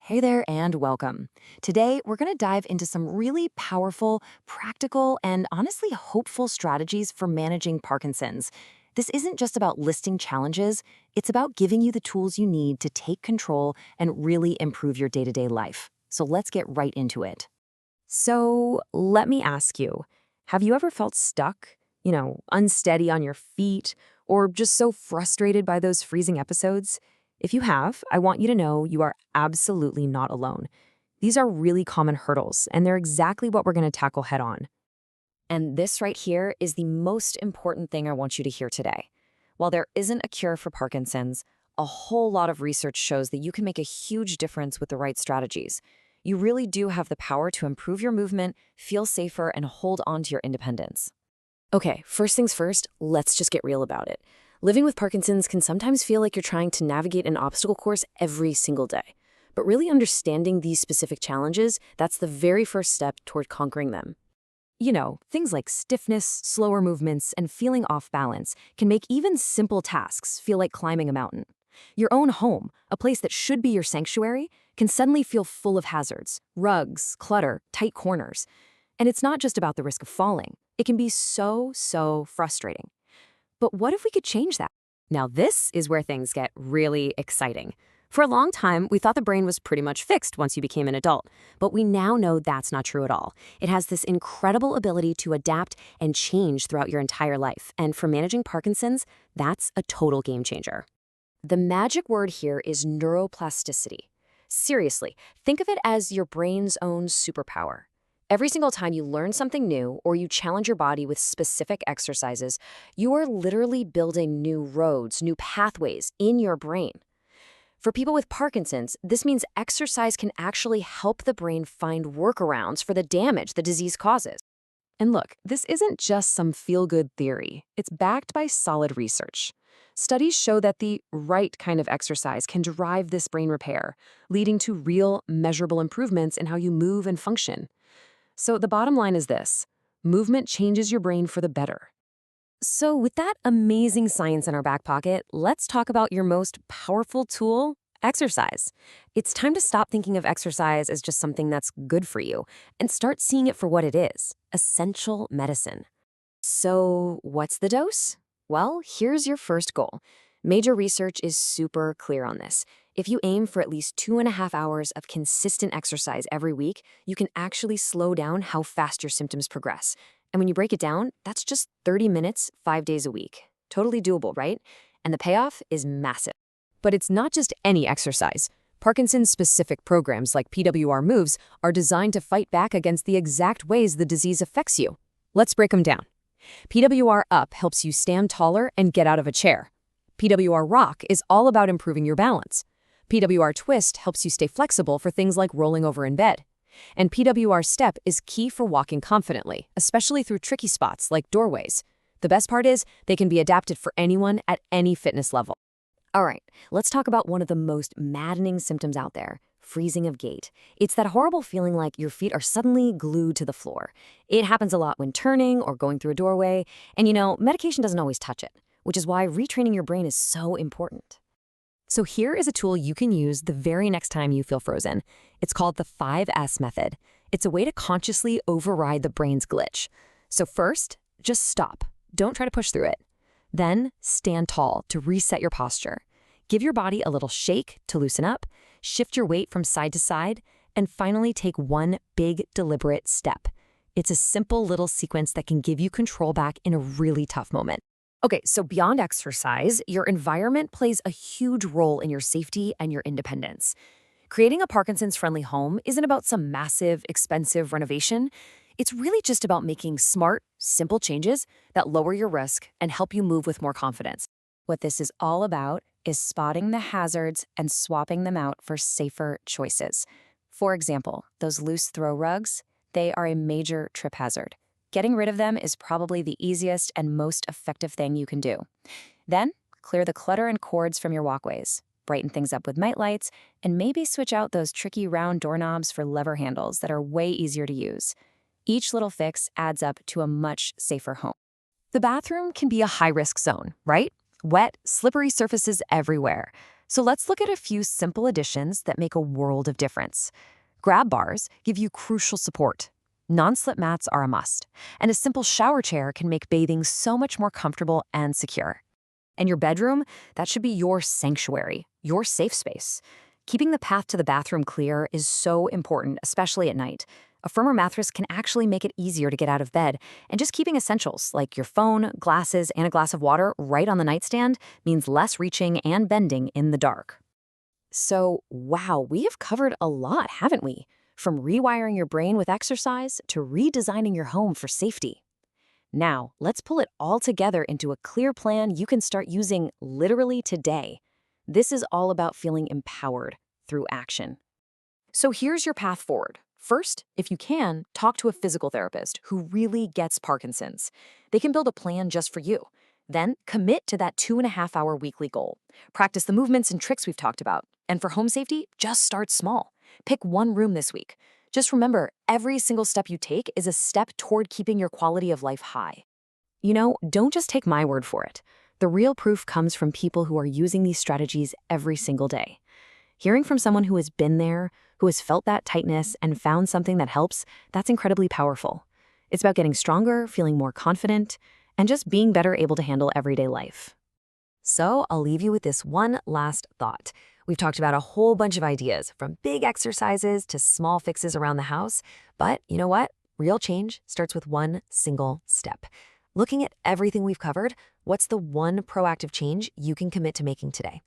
Hey there and welcome. Today, we're going to dive into some really powerful, practical, and honestly hopeful strategies for managing Parkinson's. This isn't just about listing challenges, it's about giving you the tools you need to take control and really improve your day-to-day life. So let's get right into it. So, let me ask you, have you ever felt stuck, unsteady on your feet, or just so frustrated by those freezing episodes? If you have, I want you to know you are absolutely not alone. These are really common hurdles, and they're exactly what we're going to tackle head on. And this right here is the most important thing I want you to hear today. While there isn't a cure for Parkinson's, a whole lot of research shows that you can make a huge difference with the right strategies. You really do have the power to improve your movement, feel safer, and hold on to your independence. Okay, first things first, let's just get real about it. Living with Parkinson's can sometimes feel like you're trying to navigate an obstacle course every single day. But really understanding these specific challenges, that's the very first step toward conquering them. Things like stiffness, slower movements, and feeling off balance can make even simple tasks feel like climbing a mountain. Your own home, a place that should be your sanctuary, can suddenly feel full of hazards, rugs, clutter, tight corners. And it's not just about the risk of falling. It can be so frustrating. But what if we could change that? Now, this is where things get really exciting. For a long time, we thought the brain was pretty much fixed once you became an adult, but we now know that's not true at all. It has this incredible ability to adapt and change throughout your entire life, and for managing Parkinson's, that's a total game changer. The magic word here is neuroplasticity. Seriously, think of it as your brain's own superpower. Every single time you learn something new or you challenge your body with specific exercises, you are literally building new roads, new pathways in your brain. For people with Parkinson's, this means exercise can actually help the brain find workarounds for the damage the disease causes. And look, this isn't just some feel-good theory. It's backed by solid research. Studies show that the right kind of exercise can drive this brain repair, leading to real, measurable improvements in how you move and function. So the bottom line is this: movement changes your brain for the better. So with that amazing science in our back pocket, let's talk about your most powerful tool, exercise. It's time to stop thinking of exercise as just something that's good for you and start seeing it for what it is: essential medicine. So what's the dose? Well, here's your first goal. Major research is super clear on this. If you aim for at least 2.5 hours of consistent exercise every week, you can actually slow down how fast your symptoms progress. And when you break it down, that's just 30 minutes, 5 days a week. Totally doable, right? And the payoff is massive. But it's not just any exercise. Parkinson's-specific programs like PWR Moves are designed to fight back against the exact ways the disease affects you. Let's break them down. PWR Up helps you stand taller and get out of a chair. PWR Rock is all about improving your balance. PWR Twist helps you stay flexible for things like rolling over in bed. And PWR Step is key for walking confidently, especially through tricky spots like doorways. The best part is they can be adapted for anyone at any fitness level. All right, let's talk about one of the most maddening symptoms out there: freezing of gait. It's that horrible feeling like your feet are suddenly glued to the floor. It happens a lot when turning or going through a doorway, and medication doesn't always touch it, which is why retraining your brain is so important. So here is a tool you can use the very next time you feel frozen. It's called the 5S method. It's a way to consciously override the brain's glitch. So first, just stop. Don't try to push through it. Then stand tall to reset your posture. Give your body a little shake to loosen up, shift your weight from side to side, and finally take one big, deliberate step. It's a simple little sequence that can give you control back in a really tough moment. Okay, so beyond exercise, your environment plays a huge role in your safety and your independence. Creating a Parkinson's-friendly home isn't about some massive, expensive renovation. It's really just about making smart, simple changes that lower your risk and help you move with more confidence. What this is all about is spotting the hazards and swapping them out for safer choices. For example, those loose throw rugs, they are a major trip hazard. Getting rid of them is probably the easiest and most effective thing you can do. Then, clear the clutter and cords from your walkways, brighten things up with night lights, and maybe switch out those tricky round doorknobs for lever handles that are way easier to use. Each little fix adds up to a much safer home. The bathroom can be a high-risk zone, right? Wet, slippery surfaces everywhere. So let's look at a few simple additions that make a world of difference. Grab bars give you crucial support. Non-slip mats are a must, and a simple shower chair can make bathing so much more comfortable and secure. And your bedroom, that should be your sanctuary, your safe space. Keeping the path to the bathroom clear is so important, especially at night. A firmer mattress can actually make it easier to get out of bed, and just keeping essentials like your phone, glasses, and a glass of water right on the nightstand means less reaching and bending in the dark. So, wow, we have covered a lot, haven't we? From rewiring your brain with exercise to redesigning your home for safety. Now, let's pull it all together into a clear plan you can start using literally today. This is all about feeling empowered through action. So here's your path forward. First, if you can, talk to a physical therapist who really gets Parkinson's. They can build a plan just for you. Then commit to that 2.5-hour weekly goal. Practice the movements and tricks we've talked about. And for home safety, just start small. Pick one room this week. Just remember, every single step you take is a step toward keeping your quality of life high. Don't just take my word for it. The real proof comes from people who are using these strategies every single day. Hearing from someone who has been there, who has felt that tightness and found something that helps, that's incredibly powerful. It's about getting stronger, feeling more confident, and just being better able to handle everyday life. So I'll leave you with this one last thought. We've talked about a whole bunch of ideas, from big exercises to small fixes around the house. But you know what? Real change starts with one single step. Looking at everything we've covered, what's the one proactive change you can commit to making today?